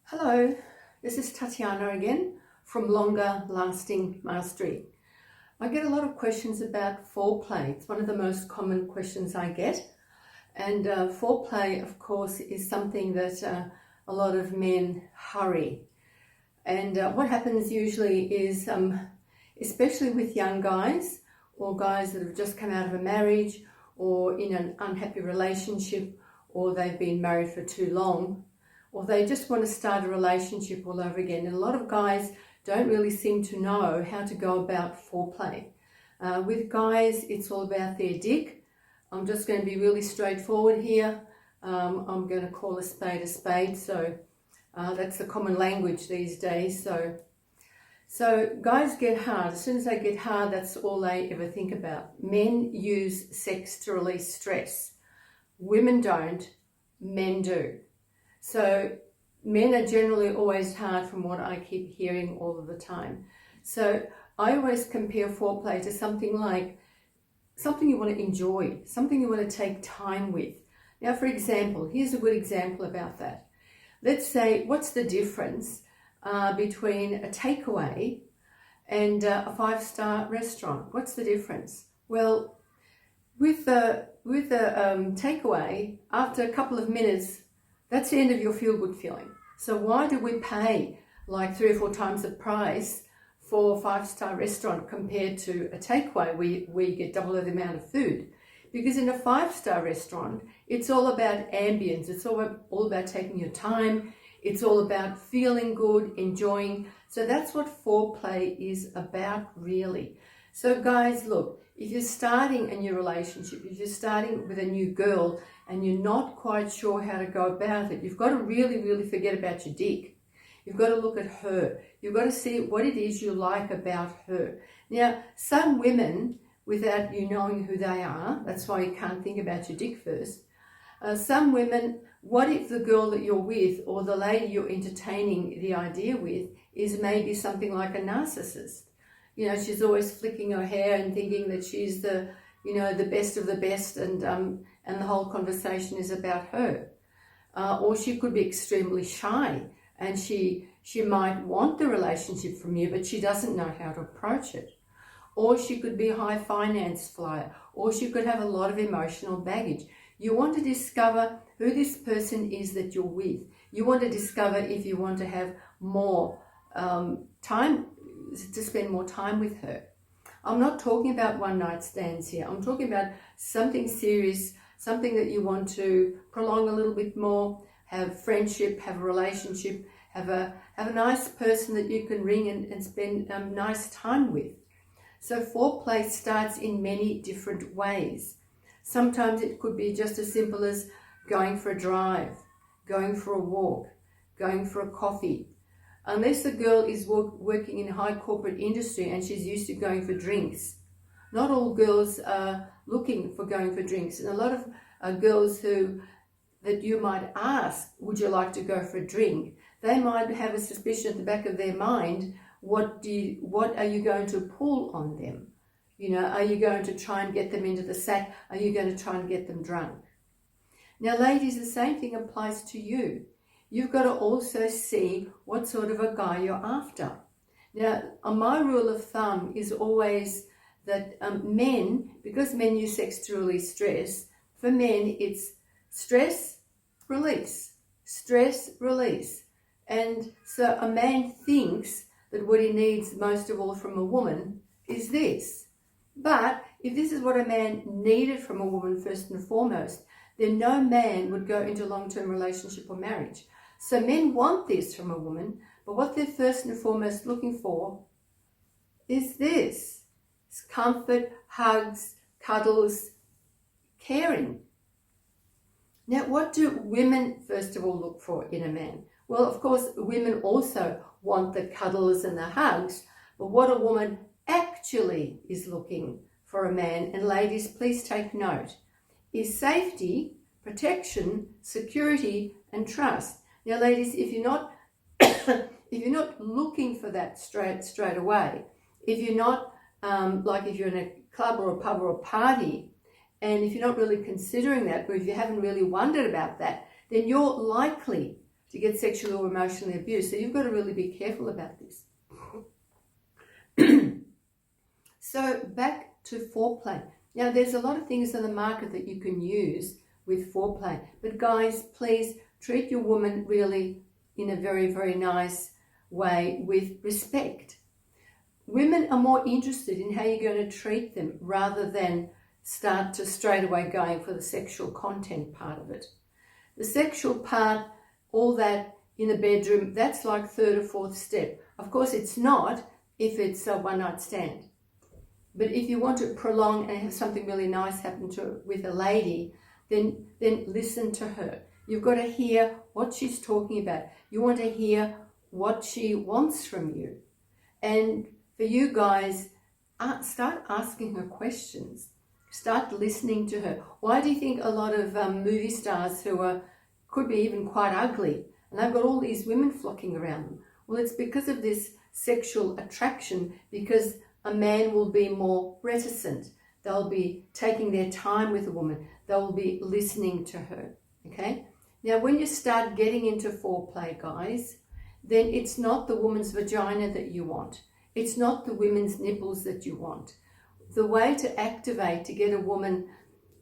Hello, this is Tatiana again from Longer Lasting Mastery. I get a lot of questions about foreplay. It's one of the most common questions I get. And foreplay, of course, is something that a lot of men hurry. And what happens usually is, especially with young guys or guys that have just come out of a marriage or in an unhappy relationship, or they've been married for too long, or they just want to start a relationship all over again. And a lot of guys don't really seem to know how to go about foreplay. With guys, it's all about their dick. I'm just going to be really straightforward here. I'm going to call a spade, so that's the common language these days. So guys get hard. As soon as they get hard, that's all they ever think about. Men use sex to release stress. Women don't, men do. So men are generally always hard, from what I keep hearing all of the time. So I always compare foreplay to something like something you want to enjoy, something you want to take time with. Now, for example, here's a good example about that. Let's say, what's the difference between a takeaway and a five-star restaurant? What's the difference? Well, with a takeaway, after a couple of minutes, that's the end of your feel-good feeling. So why do we pay like 3 or 4 times the price for a five-star restaurant compared to a takeaway where we get double the amount of food? Because in a five-star restaurant, it's all about ambience. It's all about taking your time. It's all about feeling good, enjoying. So that's what foreplay is about, really. So guys, look, if you're starting a new relationship, if you're starting with a new girl and you're not quite sure how to go about it, you've got to really, really forget about your dick. You've got to look at her. You've got to see what it is you like about her. Now, some women, without you knowing who they are, that's why you can't think about your dick first. Some women, what if the girl that you're with or the lady you're entertaining the idea with is maybe something like a narcissist? You know, she's always flicking her hair and thinking that she's the best of the best, and the whole conversation is about her. Or she could be extremely shy, and she might want the relationship from you, but she doesn't know how to approach it. Or she could be a high finance flyer, or she could have a lot of emotional baggage. You want to discover who this person is that you're with. You want to discover if you want to have more time, to spend more time with her. I'm not talking about one night stands here. I'm talking about something serious, something that you want to prolong a little bit more, have friendship, have a relationship, have a nice person that you can ring and spend nice time with. So foreplay starts in many different ways. Sometimes it could be just as simple as going for a drive, going for a walk, going for a coffee. Unless the girl is working in a high corporate industry and she's used to going for drinks. Not all girls are looking for going for drinks. And a lot of girls that you might ask, would you like to go for a drink? They might have a suspicion at the back of their mind, what are you going to pull on them? You know, are you going to try and get them into the sack? Are you going to try and get them drunk? Now, ladies, the same thing applies to you. You've got to also see what sort of a guy you're after. Now, my rule of thumb is always that men, because men use sex to release stress, for men it's stress, release, stress, release. And so a man thinks that what he needs most of all from a woman is this. But if this is what a man needed from a woman first and foremost, then no man would go into a long-term relationship or marriage. So men want this from a woman, but what they're first and foremost looking for is this. It's comfort, hugs, cuddles, caring. Now, what do women first of all look for in a man? Well, of course, women also want the cuddles and the hugs, but what a woman actually is looking for a man, and ladies, please take note, is safety, protection, security, and trust. Now, ladies, if you're not looking for that straight away, if you're not like if you're in a club or a pub or a party, and if you're not really considering that, or if you haven't really wondered about that, then you're likely to get sexually or emotionally abused. So you've got to really be careful about this. So back to foreplay. Now, there's a lot of things on the market that you can use with foreplay. But guys, please treat your woman really in a very, very nice way with respect. Women are more interested in how you're going to treat them rather than start to straight away going for the sexual content part of it. The sexual part, all that in the bedroom, that's like third or fourth step. Of course, it's not if it's a one-night stand. But if you want to prolong and have something really nice happen with a lady, then listen to her. You've got to hear what she's talking about. You want to hear what she wants from you. And for you guys, start asking her questions. Start listening to her. Why do you think a lot of movie stars who could be even quite ugly, and they've got all these women flocking around them? Well, it's because of this sexual attraction, because a man will be more reticent. They'll be taking their time with a woman. They'll be listening to her, okay? Now, when you start getting into foreplay, guys, then it's not the woman's vagina that you want. It's not the women's nipples that you want. The way to activate, to get a woman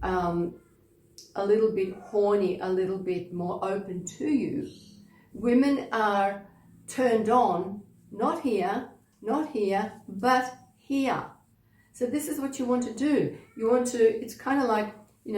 a little bit horny, a little bit more open to you, women are turned on, not here, but here. So this is what you want to do. You want to, it's kind of like,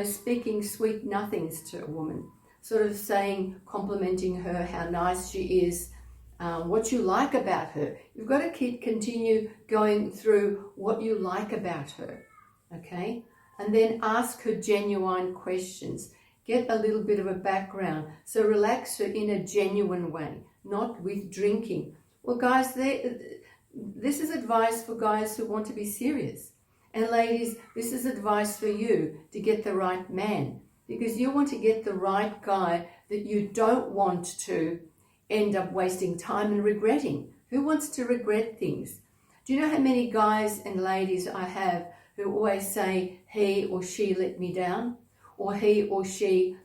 speaking sweet nothings to a woman, sort of saying, complimenting her, how nice she is, what you like about her. You've got to continue going through what you like about her, okay? And then ask her genuine questions. Get a little bit of a background. So relax her in a genuine way, not with drinking. Well, guys, this is advice for guys who want to be serious. And ladies, this is advice for you to get the right man, because you want to get the right guy that you don't want to end up wasting time and regretting. Who wants to regret things? Do you know how many guys and ladies I have who always say, he or she let me down, or he or she,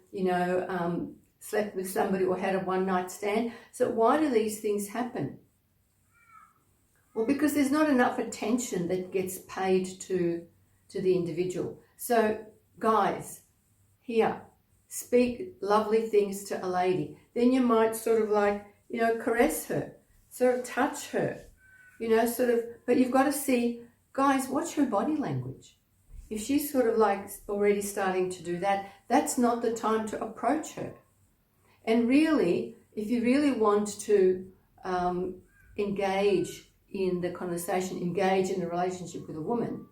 slept with somebody or had a one-night stand? So why do these things happen? Well, because there's not enough attention that gets paid to the individual. So guys, here, speak lovely things to a lady. Then you might sort of like, caress her, sort of touch her, but you've got to see, guys, watch her body language. If she's sort of like already starting to do that, that's not the time to approach her. And really, if you really want to engage in the conversation, engage in a relationship with a woman,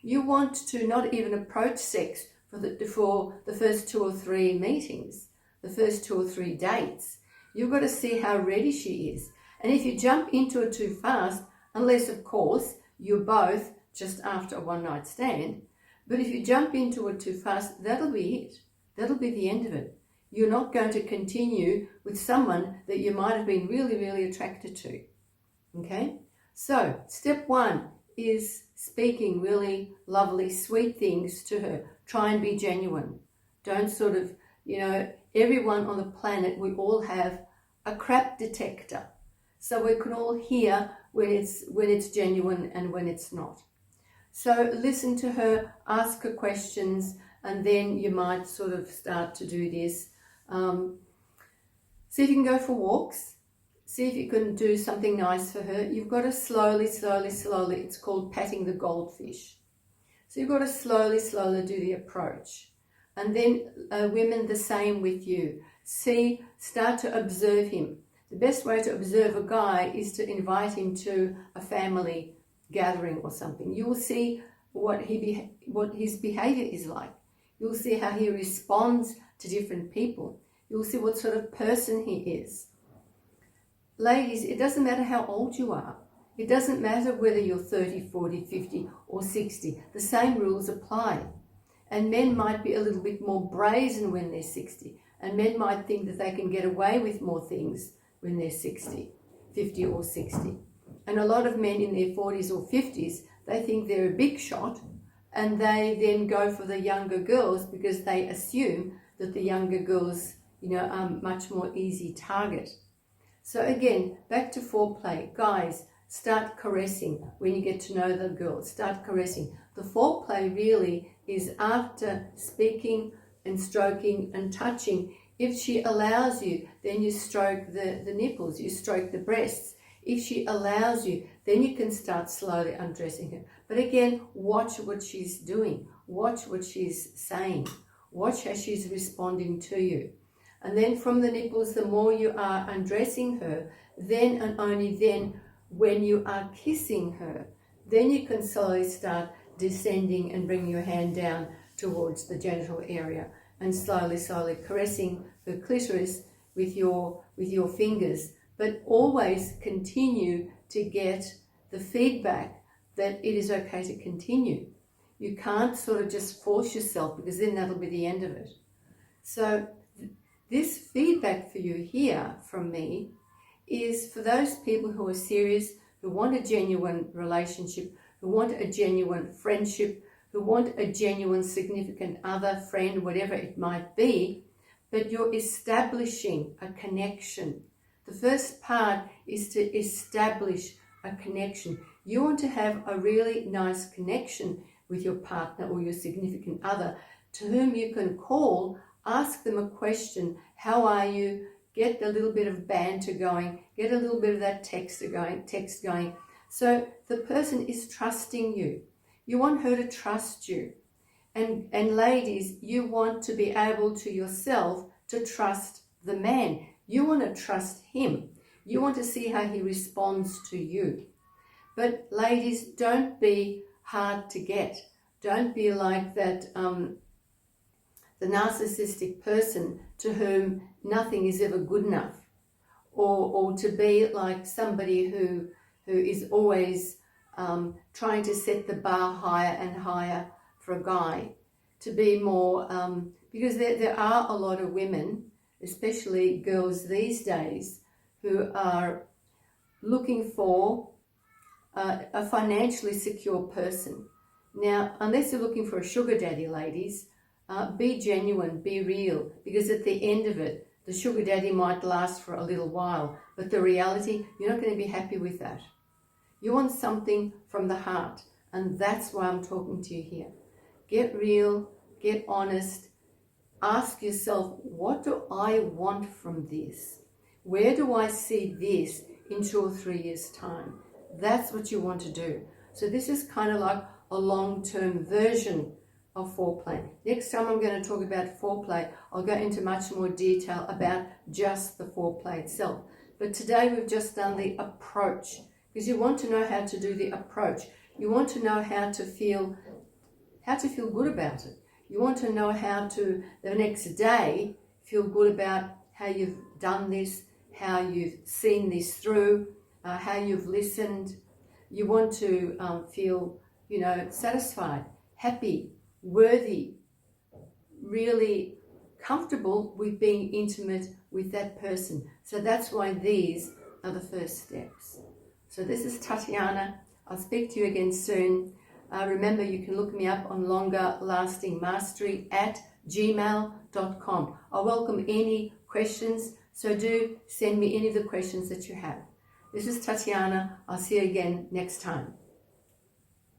you want to not even approach sex for the first 2 or 3 meetings, the first 2 or 3 dates. You've got to see how ready she is. And if you jump into it too fast, unless of course you're both just after a one-night stand, but if you jump into it too fast, that'll be it. That'll be the end of it. You're not going to continue with someone that you might have been really, really attracted to. Okay? So, step 1 is speaking really lovely, sweet things to her. Try and be genuine. Don't sort of, everyone on the planet, we all have a crap detector. So we can all hear when it's genuine and when it's not. So listen to her, ask her questions, and then you might sort of start to do this. See if you can go for walks. See if you can do something nice for her. You've got to slowly, it's called patting the goldfish. So you've got to slowly do the approach. And then women, the same with you. Start to observe him. The best way to observe a guy is to invite him to a family gathering or something. You will see what his behavior is like. You'll see how he responds to different people. You'll see what sort of person he is. Ladies, it doesn't matter how old you are. It doesn't matter whether you're 30, 40, 50 or 60. The same rules apply. And men might be a little bit more brazen when they're 60. And men might think that they can get away with more things when they're 60, 50 or 60. And a lot of men in their 40s or 50s, they think they're a big shot, and they then go for the younger girls because they assume that the younger girls, much more easy target. So again, back to foreplay. Guys, start caressing when you get to know the girl. Start caressing. The foreplay really is after speaking and stroking and touching. If she allows you, then you stroke the nipples, you stroke the breasts. If she allows you, then you can start slowly undressing her. But again, watch what she's doing. Watch what she's saying. Watch how she's responding to you. And then from the nipples, the more you are undressing her, then and only then, when you are kissing her, then you can slowly start descending and bring your hand down towards the genital area and slowly caressing her clitoris with your fingers. But always continue to get the feedback that it is okay to continue. You can't sort of just force yourself, because then that'll be the end of it. So this feedback for you here from me is for those people who are serious, who want a genuine relationship, who want a genuine friendship, who want a genuine significant other, friend, whatever it might be, but you're establishing a connection. The first part is to establish a connection. You want to have a really nice connection with your partner or your significant other, to whom you can call, ask them a question, how are you? Get a little bit of banter going, get a little bit of that text going. So the person is trusting you. You want her to trust you. And ladies, you want to be able to yourself to trust the man. You want to trust him. You want to see how he responds to you. But ladies, don't be hard to get. Don't be like that the narcissistic person to whom nothing is ever good enough, or to be like somebody who is always trying to set the bar higher and higher for a guy. To be more, because there are a lot of women, especially girls these days, who are looking for a financially secure person. Now, unless you're looking for a sugar daddy, ladies, be genuine, be real, because at the end of it, the sugar daddy might last for a little while, but the reality, you're not going to be happy with that. You want something from the heart, and that's why I'm talking to you here. Get real, get honest, ask yourself, what do I want from this? Where do I see this in 2 or 3 years' time? That's what you want to do. So this is kind of like a long-term version of foreplay. Next time I'm going to talk about foreplay. I'll go into much more detail about just the foreplay itself. But today we've just done the approach, because you want to know how to do the approach. You want to know how to feel good about it. You want to know how to, the next day, feel good about how you've done this, how you've seen this through, how you've listened. You want to feel, satisfied, happy, worthy, really comfortable with being intimate with that person. So that's why these are the first steps. So this is Tatiana. I'll speak to you again soon. Remember, you can look me up on Longer Lasting Mastery at gmail.com. I welcome any questions, so do send me any of the questions that you have. This is Tatiana. I'll see you again next time.